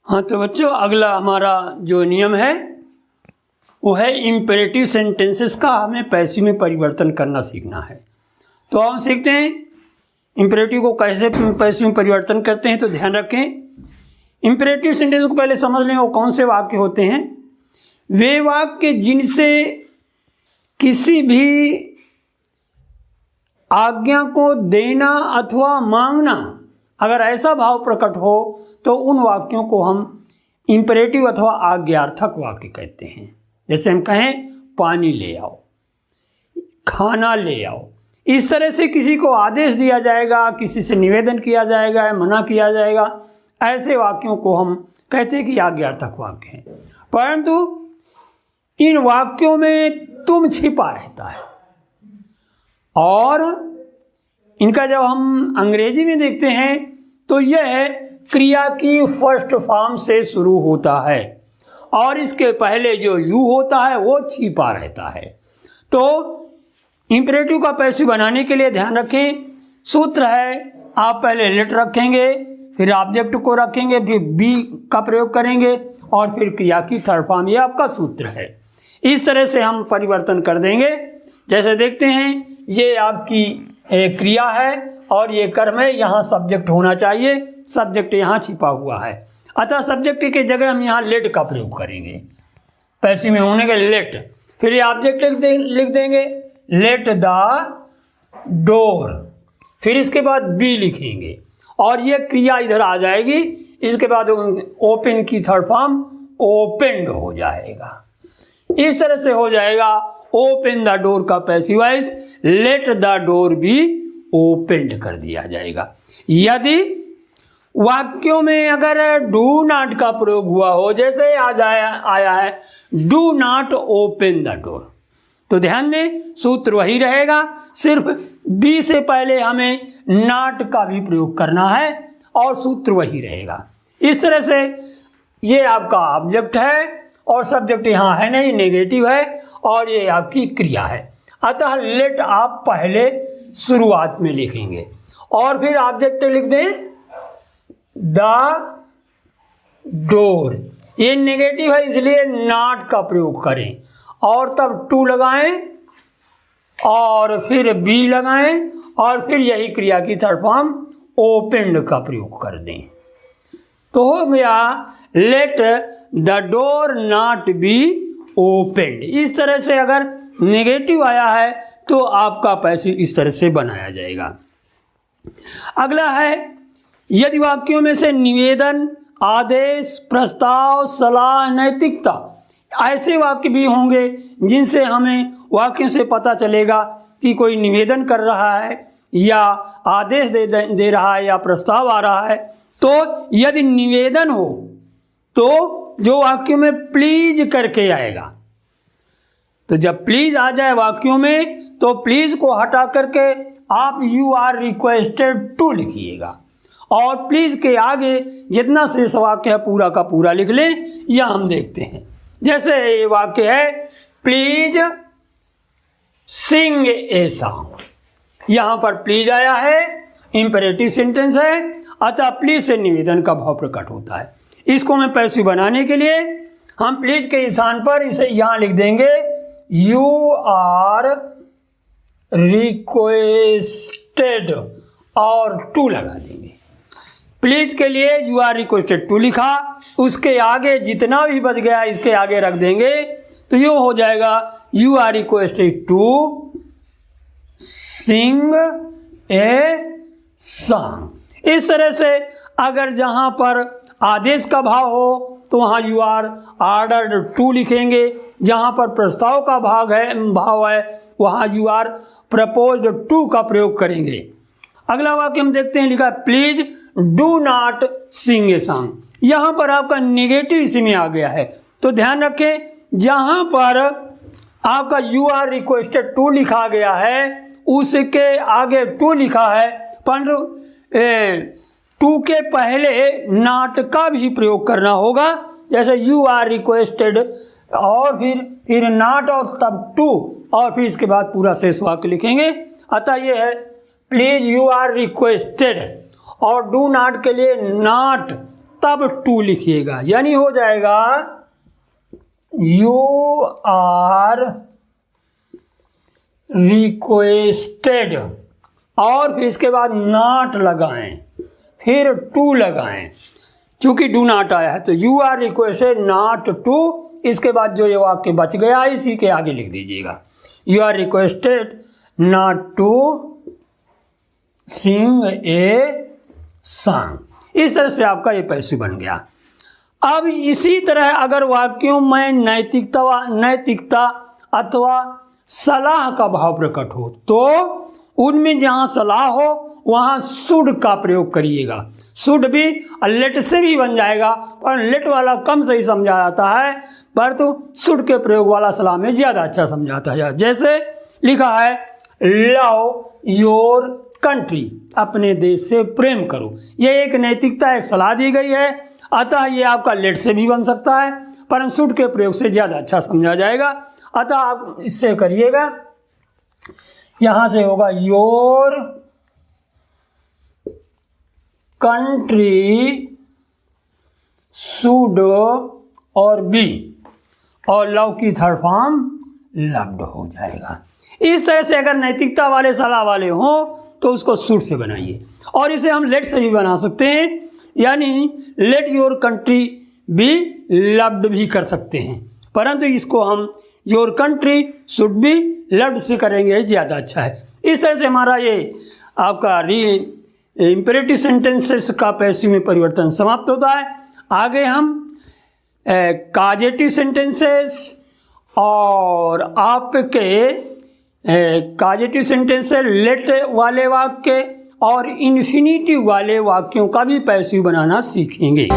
हाँ तो बच्चों, अगला हमारा जो नियम है वो है इम्पेरेटिव सेंटेंसेस का हमें पैसिव में परिवर्तन करना सीखना है। तो हम सीखते हैं इम्पेरेटिव को कैसे पैसिव में परिवर्तन करते हैं। तो ध्यान रखें, इम्पेरेटिव सेंटेंस को पहले समझ लें वो कौन से वाक्य होते हैं। वे वाक्य जिनसे किसी भी आज्ञा को देना अथवा मांगना अगर ऐसा भाव प्रकट हो तो उन वाक्यों को हम इम्पेरेटिव अथवा आज्ञार्थक वाक्य कहते हैं। जैसे हम कहें पानी ले आओ, खाना ले आओ, इस तरह से किसी को आदेश दिया जाएगा, किसी से निवेदन किया जाएगा, मना किया जाएगा, ऐसे वाक्यों को हम कहते हैं कि आज्ञार्थक वाक्य हैं। परंतु इन वाक्यों में तुम छिपा रहता है और इनका जब हम अंग्रेजी में देखते हैं तो यह क्रिया की फर्स्ट फॉर्म से शुरू होता है और इसके पहले जो यू होता है वो छिपा रहता है। तो इम्पेरेटिव का पैसिव बनाने के लिए ध्यान रखें, सूत्र है, आप पहले लेट रखेंगे, फिर ऑब्जेक्ट को रखेंगे, फिर बी का प्रयोग करेंगे और फिर क्रिया की थर्ड फॉर्म, ये आपका सूत्र है। इस तरह से हम परिवर्तन कर देंगे। जैसे देखते हैं ये आपकी क्रिया है और ये कर्म है, यहाँ सब्जेक्ट होना चाहिए, सब्जेक्ट यहाँ छिपा हुआ है, अतः सब्जेक्ट की जगह हम यहाँ लेट का प्रयोग करेंगे। पैसिव में होने के लेट, फिर ये ऑब्जेक्ट लिख देंगे लेट द डोर, फिर इसके बाद बी लिखेंगे और ये क्रिया इधर आ जाएगी। इसके बाद ओपन की थर्ड फॉर्म ओपेंड हो जाएगा। इस तरह से हो जाएगा ओपन द डोर का passive voice, let the door भी ओपेंड कर दिया जाएगा। यदि वाक्यों में अगर डू नॉट का प्रयोग हुआ हो, जैसे आज आया है do not open the door, तो ध्यान दें सूत्र वही रहेगा, सिर्फ बी से पहले हमें नॉट का भी प्रयोग करना है और सूत्र वही रहेगा। इस तरह से ये आपका ऑब्जेक्ट है और सब्जेक्ट यहाँ है नहीं, नेगेटिव है, और ये आपकी क्रिया है। अतः लेट आप पहले शुरुआत में लिखेंगे और फिर ऑब्जेक्ट लिख दें द डोर, ये नेगेटिव है इसलिए नॉट का प्रयोग करें और तब टू लगाएं और फिर बी लगाएं और फिर यही क्रिया की थर्ड फॉर्म ओपेंड का प्रयोग कर दें। तो हो गया let the door not be opened. इस तरह से अगर नेगेटिव आया है तो आपका पैसिव इस तरह से बनाया जाएगा। अगला है यदि वाक्यों में से निवेदन, आदेश, प्रस्ताव, सलाह, नैतिकता ऐसे वाक्य भी होंगे जिनसे हमें वाक्यों से पता चलेगा कि कोई निवेदन कर रहा है या आदेश दे रहा है या प्रस्ताव आ रहा है। तो यदि निवेदन हो तो जो वाक्यों में प्लीज करके आएगा, तो जब प्लीज आ जाए वाक्यों में तो प्लीज को हटा करके आप यू आर रिक्वेस्टेड टू लिखिएगा और प्लीज के आगे जितना शेष वाक्य है पूरा का पूरा लिख लें। यह हम देखते हैं, जैसे ये वाक्य है प्लीज सिंग ए सॉन्ग, यहाँ पर प्लीज आया है, इम्पेरेटिव सेंटेंस है, अतः प्लीज से निवेदन का भाव प्रकट होता है। इसको मैं पैसिव बनाने के लिए हम प्लीज के स्थान पर इसे यहाँ लिख देंगे यू आर रिक्वेस्टेड और टू लगा देंगे। प्लीज के लिए यू आर रिक्वेस्टेड टू लिखा, उसके आगे जितना भी बच गया इसके आगे रख देंगे तो ये हो जाएगा you are requested to sing a song. इस तरह से अगर जहां पर आदेश का भाव हो तो वहां यू आर ऑर्डर्ड टू लिखेंगे, जहां पर प्रस्ताव का भाव है वहां यू आर प्रपोज्ड टू का प्रयोग करेंगे। अगला वाक्य हम देखते हैं, लिखा please do not sing a song, यहां पर आपका नेगेटिव इसी में आ गया है। तो ध्यान रखें जहां पर आपका यू आर रिक्वेस्टेड टू लिखा गया है उसके आगे टू लिखा है, परंतु टू के पहले नॉट का भी प्रयोग करना होगा। जैसे यू आर रिक्वेस्टेड और फिर नॉट और तब टू और फिर इसके बाद पूरा शेष वाक्य लिखेंगे। अतः ये है प्लीज यू आर रिक्वेस्टेड और डू नॉट के लिए नॉट तब टू लिखिएगा, यानी हो जाएगा यू आर रिक्वेस्टेड, और फिर इसके बाद नॉट लगाएं, फिर टू लगाएं। चूंकि डू नॉट आया है तो you are requested not to, इसके बाद जो ये वाक्य बच गया इसी के आगे लिख दीजिएगा, you are requested not to sing a song. इस तरह से आपका ये पैसिव बन गया। अब इसी तरह अगर वाक्यों में नैतिकता अथवा सलाह का भाव प्रकट हो तो उनमें जहाँ सलाह हो वहाँ शुड का प्रयोग करिएगा। शुड भी लेट से भी बन जाएगा, पर लेट वाला कम सही समझा जाता है, परंतु शुड के प्रयोग वाला सलाह में ज़्यादा अच्छा समझाता है। जैसे लिखा है लव योर कंट्री, अपने देश से प्रेम करो। ये एक नैतिकता, एक सलाह दी गई है, अतः ये आपका लेट से भी बन सकता है, परंतु शुड के प्रयोग से ज़्यादा अच्छा समझा जाएगा। अतः आप इससे करिएगा, यहाँ से होगा योर कंट्री शुड और बी, और लव की थर्ड फॉर्म लव्ड हो जाएगा। इस तरह से अगर नैतिकता वाले सलाह वाले हों तो उसको शुड से बनाइए, और इसे हम लेट से भी बना सकते हैं, यानी let your country be loved भी कर सकते हैं, परंतु इसको हम your country should be loved से करेंगे, ज़्यादा अच्छा है। इस तरह से हमारा ये आपका इम्पेरेटिव सेंटेंसेस का पैसिव में परिवर्तन समाप्त होता है। आगे हम काजेटिव सेंटेंसेस और आपके काजेटिव सेंटेंस से लेट वाले वाक्य और इन्फिनिटिव वाले वाक्यों का भी पैसिव बनाना सीखेंगे।